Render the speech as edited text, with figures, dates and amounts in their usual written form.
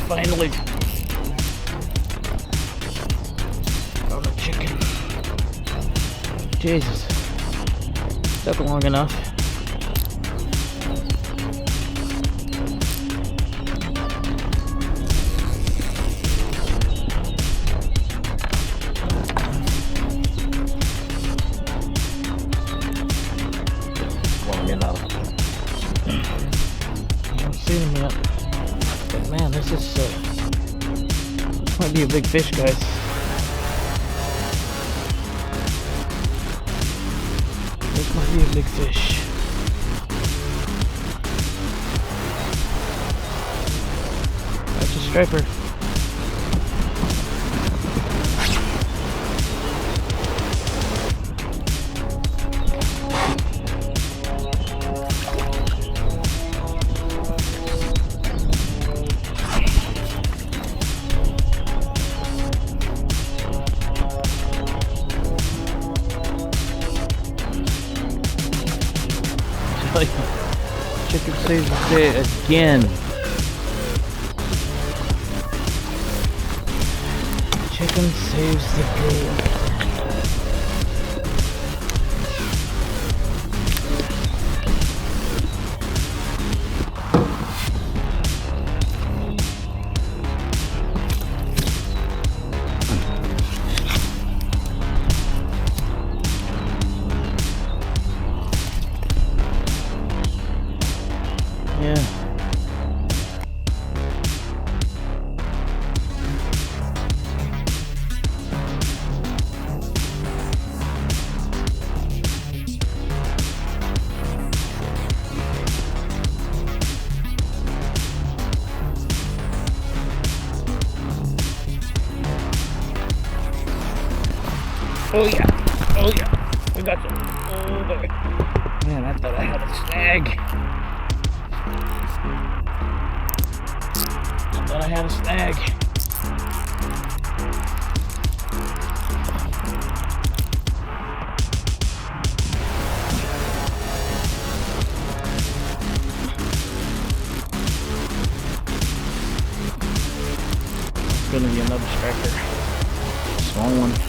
finally. Found a chicken. Jesus. Took long enough. I haven't seen him yet. But man, this might be a big fish, guys. This might be a big fish. That's a striper. Chicken saves the day again. Chicken saves the day. Yeah. Oh yeah. Oh yeah. We got some. Oh boy. Man, I thought I had a snag. I had a snag. It's gonna be another striker. Small one.